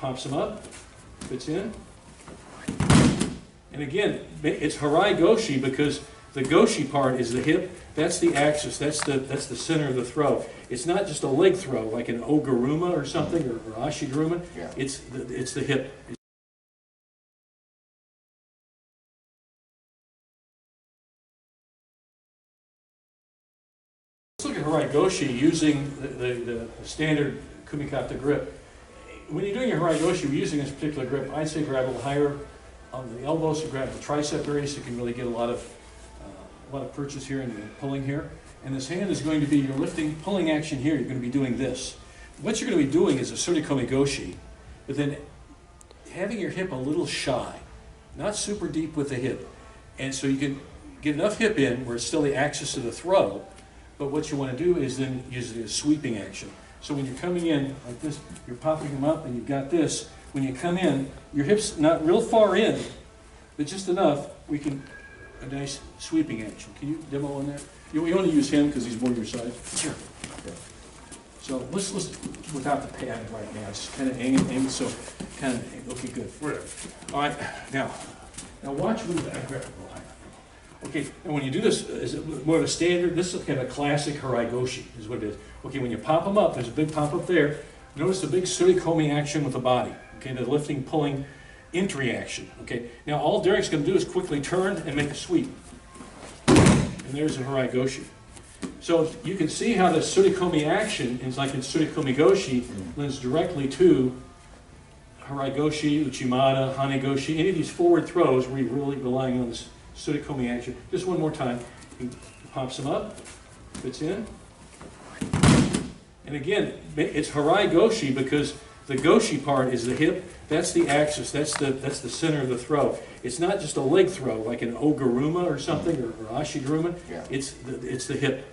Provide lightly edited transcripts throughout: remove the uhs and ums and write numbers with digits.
pops them up, fits in. And again, it's haraigoshi because the goshi part is the hip. That's the axis. That's the center of the throw. It's not just a leg throw like an oguruma or something or ashiguruma. Yeah. It's the hip. Let's look at haraigoshi using the standard kumikata grip. When you're doing your haraigoshi, we're using this particular grip. I'd say grab a little higher on the elbows, so grab the tricep area so you can really get a lot of purchase here and pulling here. And this hand is going to be your lifting, pulling action here. You're going to be doing this. What you're going to be doing is a surikomi goshi, but then having your hip a little shy, not super deep with the hip. And so you can get enough hip in where it's still the axis of the throw, but what you want to do is then use it as sweeping action. So when you're coming in like this, you're popping them up and you've got this. When you come in, your hip's not real far in, but just enough, we can, a nice sweeping action. Can you demo on that? You want to use him because he's more your size? Sure. Okay. So let's without the pad right now, just kind of aim so kind of, okay, good. All right, now watch me, I grab it a little higher. Okay, and when you do this, is it more of a standard? This is kind of a classic haraigoshi, is what it is. Okay, when you pop them up, there's a big pop up there. Notice the big surikomi action with the body. Okay, the lifting, pulling, entry action. Okay, now all Derek's going to do is quickly turn and make a sweep. And there's a haraigoshi. So you can see how the surikomi action is like in surikomi goshi lends directly to haraigoshi, uchimata, hanegoshi, any of these forward throws where you're really relying on this surikomi action. Just one more time. He pops them up, fits in. And again, it's haraigoshi because the goshi part is the hip. That's the axis. That's the center of the throw. It's not just a leg throw like an oguruma or something or ashiguruma. Yeah. It's the hip.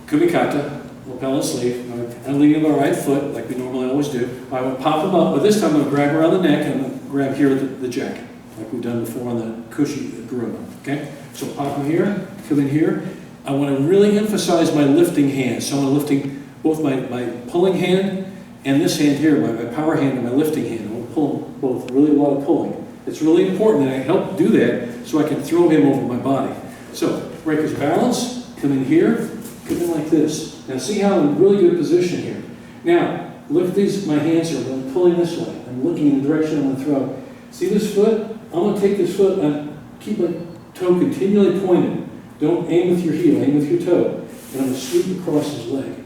Kumikata, lapel and sleeve. I'm leading with our right foot like we normally always do. I will pop them up, but this time I'm going to grab around the neck and I'm going to grab here the jacket like we've done before on the guruma. Okay? So pop them here, come in here. I want to really emphasize my lifting hand. So I'm lifting both my pulling hand and this hand here, my power hand and my lifting hand. I want to pull them both, really a lot of pulling. It's really important that I help do that so I can throw him over my body. So break his balance, come in here, come in like this. Now see how I'm in really good position here. Now, look at these, my hands are I'm pulling this way. I'm looking in the direction I'm going to throw. See this foot? I'm going to take this foot and keep my toe continually pointed. Don't aim with your heel, aim with your toe. And I'm going to sweep across his leg.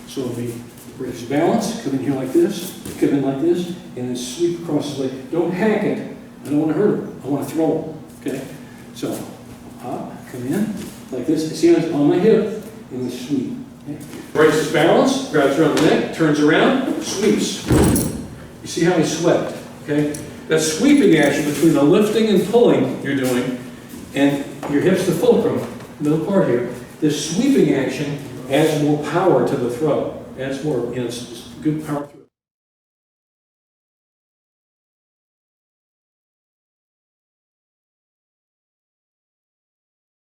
So it'll be break his balance, come in here like this, come in like this, and then sweep across his leg. Don't hack it. I don't want to hurt him. I want to throw him. Okay? So, hop, come in, like this. See how it's on my hip, and we sweep. Okay? Breaks his balance, grabs around the neck, turns around, sweeps. You see how he swept, okay? That sweeping action between the lifting and pulling you're doing, and your hips to fulcrum, middle part here, this sweeping action adds more power to the throw. Adds more, it's good power through.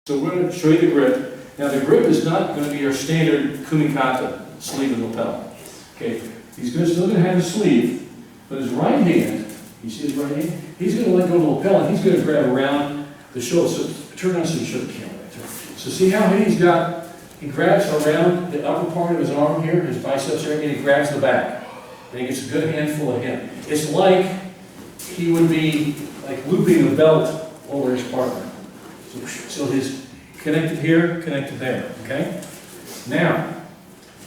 So we're going to show you the grip. Now the grip is not going to be your standard kumikata sleeve and lapel. Okay, he's still going to have his sleeve, but his right hand, you see his right hand? He's going to let go of the lapel and he's going to grab around the shoulder. So turn around so you show the camera right there. So see how he grabs around the upper part of his arm here, his biceps area, and he grabs the back. And he gets a good handful of him. It's like he would be like looping the belt over his partner. So his connected here, connected there, okay? Now,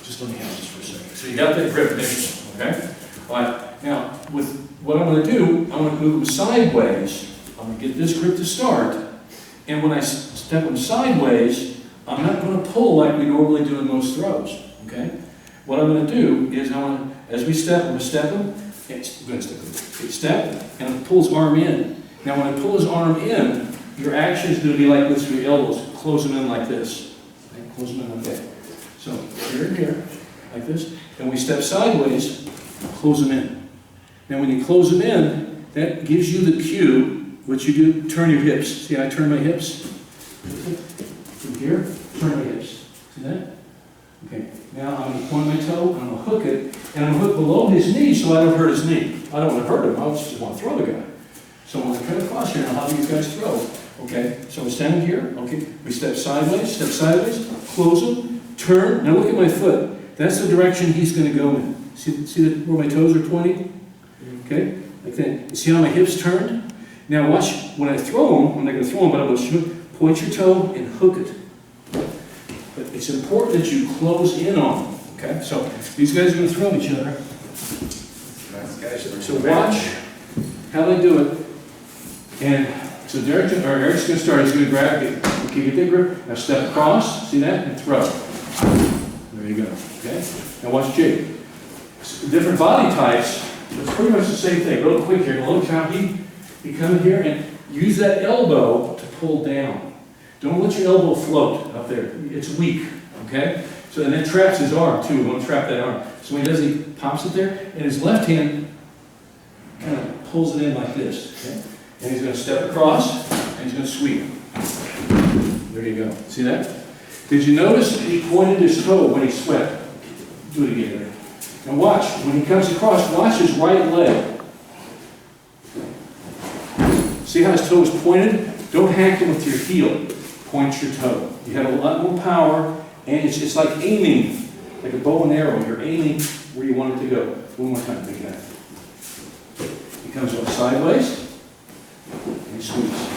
just let me have this for a second. So you got that grip initially, okay? All right, now, with what I'm going to do, I'm going to move him sideways. I'm going to get this grip to start, and when I step him sideways, I'm not going to pull like we normally do in most throws, okay? What I'm going to do is as we step, I'm going to step him, step, and I'm going to pull his arm in. Now when I pull his arm in, your action is going to be like this with your elbows. Close them in like this. Okay? Close them in like that. So here and here, like this. And we step sideways, close them in. Now when you close them in, that gives you the cue. What you do, turn your hips. See how I turn my hips? From here, turn my hips. See that? Okay. Now I'm going to point my toe, I'm going to hook it, and I'm going to hook below his knee so I don't hurt his knee. I don't want to hurt him, I just want to throw the guy. So I'm going to cut across here and I'll have you guys throw. Okay, so we're standing here, okay, we step sideways, close him, turn, now look at my foot. That's the direction he's going to go in. See where my toes are pointing? Okay, like that. You see how my hips turned? Now watch, when I throw him, I'm not going to throw him, but I'm going to shoot, point your toe and hook it. But it's important that you close in on them, okay? So these guys are going to throw each other. So watch how they do it. And so Eric's going to start. He's going to grab it. Okay, get that grip. Now step across. See that? And throw. There you go. Okay? Now watch Jake. Different body types. It's pretty much the same thing. Real quick here. A little choppy. You come in here and use that elbow to pull down. Don't let your elbow float up there. It's weak. Okay? So and that traps his arm too. We want to trap that arm. So when he does, he pops it there, and his left hand kind of pulls it in like this. Okay? And he's going to step across, and he's going to sweep. There you go. See that? Did you notice he pointed his toe when he swept? Do it again there. Now watch. When he comes across, watch his right leg. See how his toe is pointed? Don't hack him with your heel. Point your toe. You have a lot more power, and it's like aiming, like a bow and arrow. You're aiming where you want it to go. One more time. Make that. He comes up sideways. And he sweeps.